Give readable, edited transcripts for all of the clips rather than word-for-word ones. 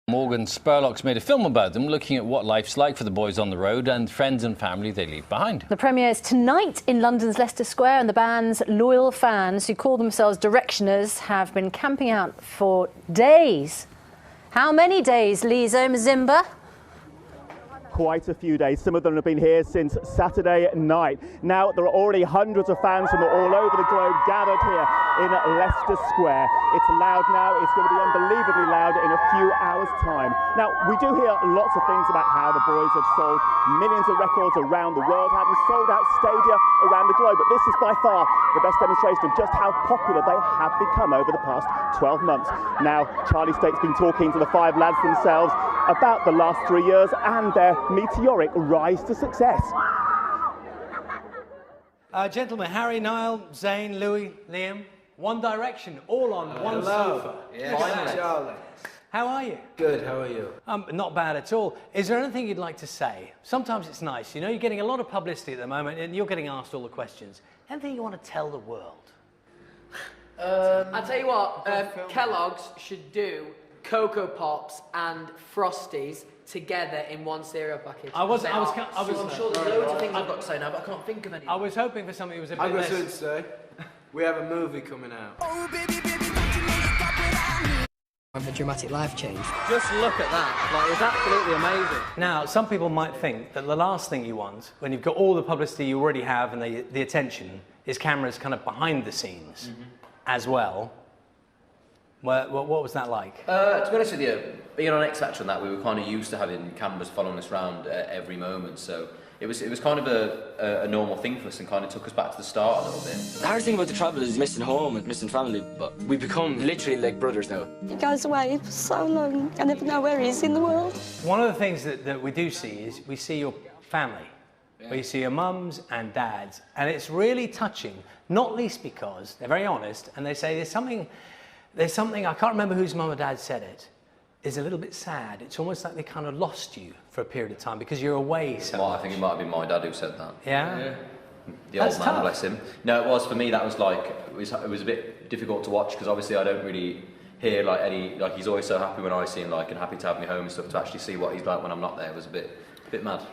Morgan Spurlock's made a film about them, looking at what life's like for the boys on the road and friends and family they leave behind. The premiere is tonight in London's Leicester Square, and the band's loyal fans, who call themselves Directioners, have been camping out for days. How many days, Lizo Mzimba? Quite a few days. Some of them have been here since Saturday night. Now, there are already hundreds of fans from all over the globe gathered here in Leicester Square. It's loud now. It's going to be unbelievably loud in a few hours' time. Now, we do hear lots of things about how the boys have sold millions of records around the world, having sold out stadia around the globe. But this is by far the best demonstration of just how popular they have become over the past 12 months. Now, Charlie State's been talking to the five lads themselves about the last 3 years and their meteoric rise to success. Gentlemen, Harry, Niall, Zayn, Louis, Liam, One Direction, all on one sofa. Yes, Charlie. How are you? Good, how are you? Not bad at all. Is there anything you'd like to say? Sometimes it's nice, you know, you're getting a lot of publicity at the moment and you're getting asked all the questions. Anything you want to tell the world? I'll tell you what, Kellogg's should do Cocoa Pops and Frosties together in one cereal package. I'm sure there's loads of things I've got to say now, but I can't think of any. I was hoping for something that was a bit I've got less... something to say. We have a movie coming out. A dramatic life change. Just look at that, like, it's absolutely amazing. Now, some people might think that the last thing you want, when you've got all the publicity you already have and the attention, is cameras kind of behind the scenes as well. What was that like? To be honest with you, being on X Factor and that, we were kind of used to having cameras following us around at every moment, so it was kind of a normal thing for us and kind of took us back to the start a little bit. The hardest thing about the travel is missing home and missing family, but we become literally like brothers now. He goes away for so long, I never know where he is in the world. One of the things that we do see is we see your family. Yeah. Where you see your mums and dads, and it's really touching, not least because they're very honest and they say there's something, I can't remember whose mum or dad said it, is a little bit sad. It's almost like they kind of lost you for a period of time because you're away so much. I think it might have been my dad who said that. Yeah? The old man, bless him. No, it was, for me, that was like, it was a bit difficult to watch because obviously I don't really hear like he's always so happy when I see him, like, and happy to have me home and stuff. To actually see what he's like when I'm not there was a bit mad.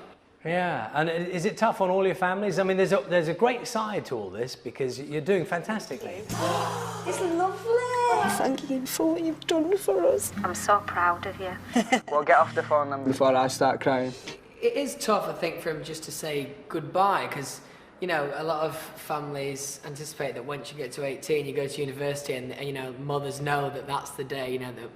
Yeah, and is it tough on all your families? I mean, there's a great side to all this because you're doing fantastically. It's lovely. Thank you for what you've done for us. I'm so proud of you. Well, get off the phone then before I start crying. It is tough, I think, for him just to say goodbye because, you know, a lot of families anticipate that once you get to 18, you go to university and you know, mothers know that that's the day, you know, that.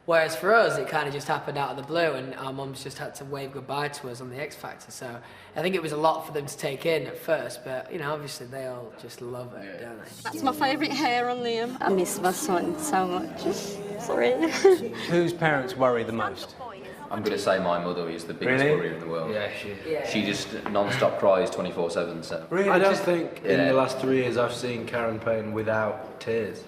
Whereas for us, it kind of just happened out of the blue and our mums just had to wave goodbye to us on the X Factor. So I think it was a lot for them to take in at first, but, you know, obviously they all just love it, don't they? That's my favourite hair on Liam. I miss my son so much. Sorry. Whose parents worry the most? I'm going to say my mother is the biggest worrier in the world. Yeah, she just non-stop cries 24/7. So. Really? I don't think in the last 3 years I've seen Karen Payne without tears.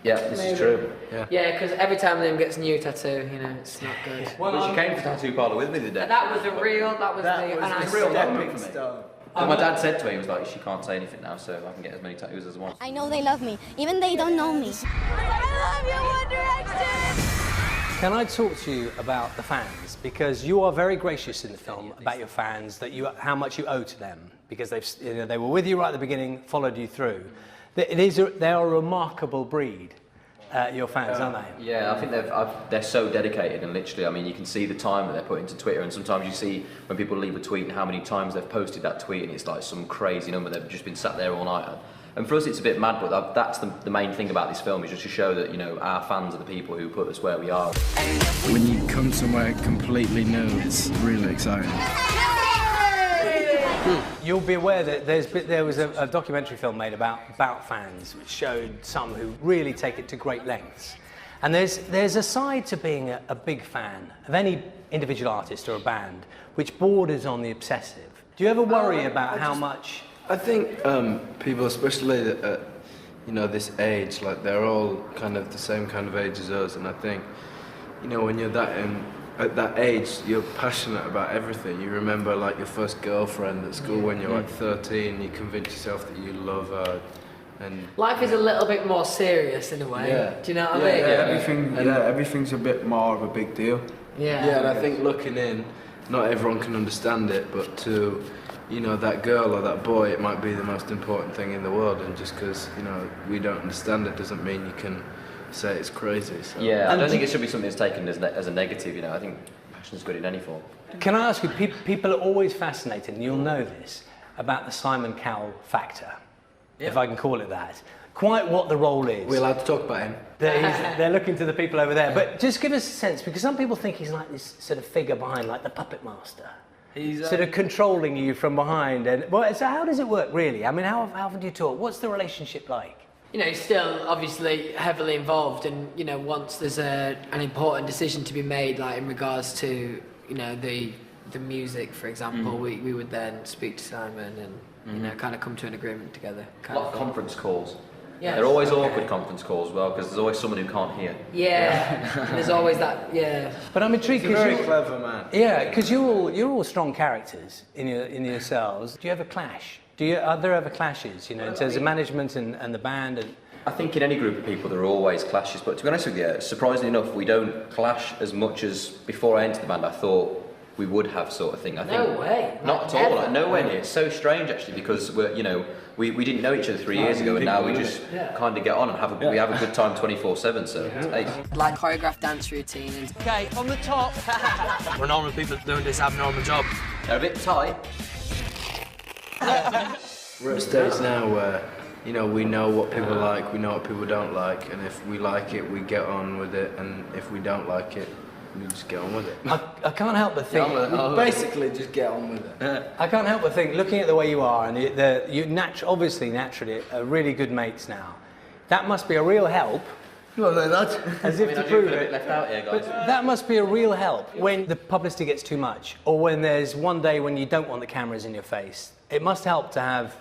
Yeah, this is true. Yeah, because every time Liam gets a new tattoo, you know, it's not good. Well, she came to tattoo parlour with me today. That was the real epic for me. And my dad said to me, he was like, she can't say anything now, so I can get as many tattoos as I want. I know they love me, even they don't know me. I love you, One Direction! Can I talk to you about the fans? Because you are very gracious in the film about your fans, that how much you owe to them, because they were with you right at the beginning, followed you through. They are a remarkable breed, your fans, aren't they? Yeah, I think they're so dedicated, and literally, I mean, you can see the time that they're putting into Twitter, and sometimes you see when people leave a tweet and how many times they've posted that tweet, and it's like some crazy number. They've just been sat there all night. And for us, it's a bit mad, but that's the main thing about this film, is just to show that, you know, our fans are the people who put us where we are. When you come somewhere completely new, it's really exciting. You'll be aware that there was a documentary film made about fans, which showed some who really take it to great lengths. And there's a side to being a big fan of any individual artist or a band, which borders on the obsessive. Do you ever worry about how much? I think people, especially at you know, this age, like they're all kind of the same kind of age as us, and I think, you know, when you're at that age, you're passionate about everything. You remember like your first girlfriend at school when you're like 13, you convince yourself that you love her. And life is a little bit more serious in a way. Do you know what I mean? Everything's a bit more of a big deal. Yeah, and I think looking in, not everyone can understand it, but to, you know, that girl or that boy, it might be the most important thing in the world, and just because, you know, we don't understand it doesn't mean you can say it's crazy. So. Yeah, I don't think it should be something that's taken as a negative, you know. I think passion's good in any form. Can I ask you, people are always fascinated, and you'll know this, about the Simon Cowell factor, if I can call it that. Quite what the role is. We're allowed to talk about him. They're looking to the people over there. But just give us a sense, because some people think he's like this sort of figure behind, like the puppet master. He's sort of controlling you from behind. And well, so how does it work, really? I mean, how often do you talk? What's the relationship like? You know, he's still obviously heavily involved, and you know, once there's an important decision to be made, like in regards to, you know, the music, for example, we would then speak to Simon and you know, kind of come to an agreement together. A lot of conference calls. Yeah, they're always awkward conference calls as well, because there's always someone who can't hear. Yeah, and there's always that. Yeah. But I'm intrigued. He's a very clever man. Yeah, because you're all strong characters in yourselves. Do you ever clash? Are there ever clashes? You know, in terms of management and the band and. I think in any group of people there are always clashes, but to be honest with you, surprisingly enough, we don't clash as much as before I entered the band I thought we would have, sort of thing. I think No way. Not at all. Like, nowhere near. It's so strange actually, because we didn't know each other 3 years ago, and now we just kind of get on and we have a good time 24/7. So it's ace. Like choreographed dance routine. And Okay, on the top. We're normal people doing this abnormal job. They're a bit tight. We're at a stage now where, you know, we know what people like, we know what people don't like, and if we like it, we get on with it, and if we don't like it, we just get on with it. I can't help but think. Basically, just get on with it. I can't help but think, looking at the way you are, and you naturally are really good mates now. That must be a real help. Well, that. As if to prove it. Left out here, guys. But that must be a real help when the publicity gets too much, or when there's one day when you don't want the cameras in your face. It must help to have,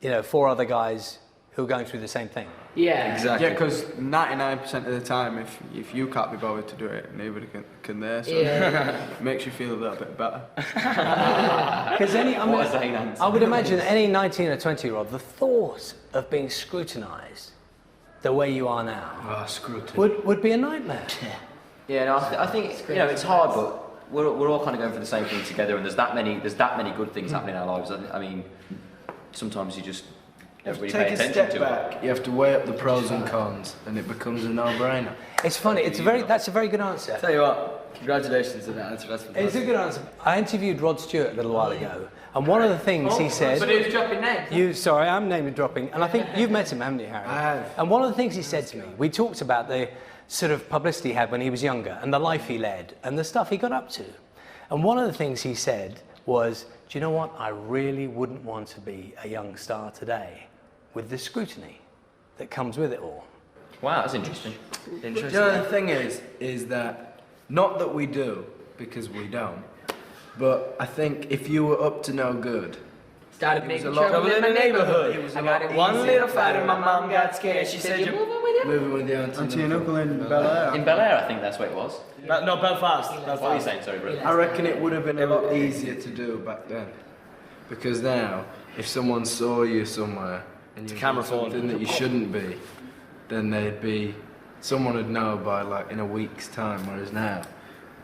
you know, 4 other guys who are going through the same thing. yeah. Exactly. Yeah, because 99% of the time, if you can't be bothered to do it, nobody can there. So it makes you feel a little bit better. Because I would imagine any 19 or 20-year-old, the thought of being scrutinised the way you are now would be a nightmare. Yeah, no, I think you know it's hard, but we're all kind of going for the same thing together, and there's that many good things happening in our lives. I mean, sometimes you just don't really pay attention to it. You have to weigh up the pros and cons, and it becomes a no-brainer. It's funny. That's a very good answer. Tell you what, congratulations on that answer. That's fantastic. It's a good answer. I interviewed Rod Stewart a little while ago, and one of the things he said. But who's dropping names? Sorry, I'm name dropping, and I think you've met him, haven't you, Harry? I have. And one of the things he said to me, we talked about the sort of publicity he had when he was younger, and the life he led, and the stuff he got up to. And one of the things he said was, do you know what? I really wouldn't want to be a young star today with the scrutiny that comes with it all. Wow, that's interesting. You know, the thing is that, not that we do, because we don't, but I think if you were up to no good, Started making trouble in my neighborhood. One little fight and my mom got scared. She said, "You're moving with him?" moving with the Auntie and uncle in Bel Air. In Bel Air, I think that's what it was. No, Belfast. What are you saying? Sorry, brother. I reckon it would have been a lot easier to do back then, because now, if someone saw you somewhere and you camera did something that you shouldn't be, then someone would know by like in a week's time. Whereas now,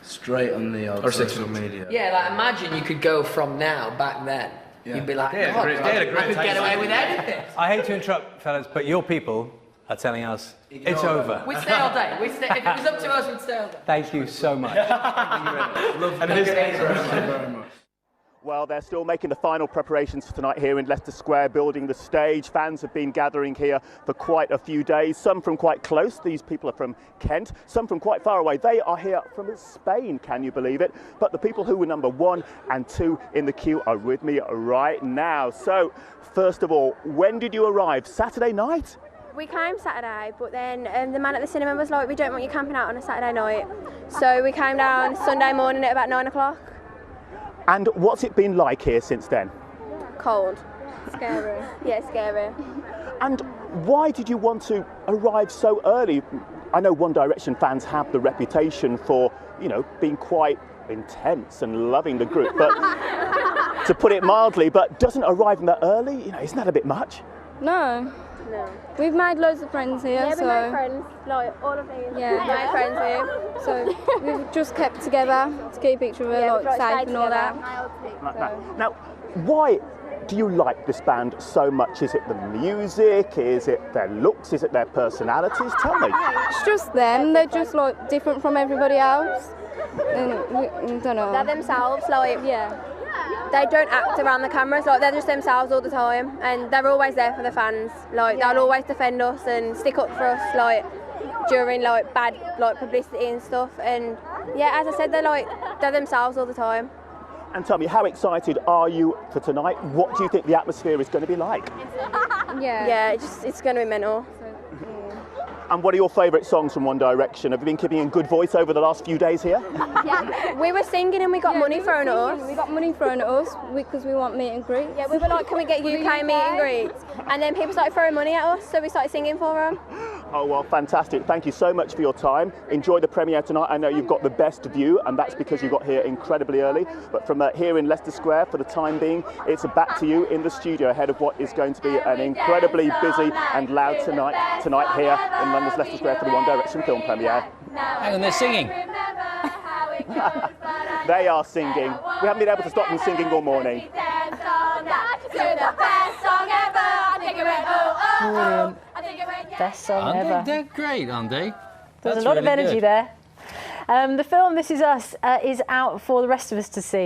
straight on the old social media. Yeah, like imagine you could go from now back then. You'd be like, They had a great I could get time. away with anything. I hate to interrupt, fellas, but your people are telling us it's over. We'd stay all day. If it was up to us, we'd stay all day. Thank you so much. Well, they're still making the final preparations for tonight here in Leicester Square, building the stage. Fans have been gathering here for quite a few days, some from quite close. These people are from Kent, some from quite far away. They are here from Spain, can you believe it? But the people who were number 1 and 2 in the queue are with me right now. So, first of all, when did you arrive? Saturday night? We came Saturday, but then the man at the cinema was like, we don't want you camping out on a Saturday night. So we came down Sunday morning at about 9 o'clock. And what's it been like here since then? Cold. Scary. Yeah, scary. And why did you want to arrive so early? I know One Direction fans have the reputation for, you know, being quite intense and loving the group, but to put it mildly, but doesn't arriving that early, you know, isn't that a bit much? No, No. We've made loads of friends here, Yeah, we so made friends, like all of these. Yeah. We made friends here. so we've just kept together to keep each other Yeah, like we've, like, safe stayed and all together. that. Now, why do you like this band so much? Is it the music? Is it their looks? Is it their personalities? Tell me. It's just them. They're just like different from everybody else. And I don't know. They're themselves, like, Yeah. they don't act around the cameras, like they're just themselves all the time, and they're always there for the fans. Like they'll always defend us and stick up for us, like during like bad like publicity and stuff. And yeah, as I said, they're themselves all the time. And tell me, how excited are you for tonight? What do you think the atmosphere is going to be like? Yeah, it's going to be mental. And what are your favourite songs from One Direction? Have you been keeping in good voice over the last few days here? We were singing and we got money thrown at us. We got money thrown at us because we want meet and greet. Yeah, we were like, can we get UK meet and greets? And then people started throwing money at us, so we started singing for them. Oh, well, fantastic. Thank you so much for your time. Enjoy the premiere tonight. I know you've got the best view, and that's because you got here incredibly early. But from here in Leicester Square, for the time being, it's back to you in the studio ahead of what is going to be an incredibly busy and loud tonight here in London's Leicester Square for the One Direction film premiere. Hang on, they're singing. They are singing. We haven't been able to stop them singing all morning. Best song Aren't ever. they? They're great, aren't they? There's That's a lot of really energy good. there. The film This Is Us is out for the rest of us to see.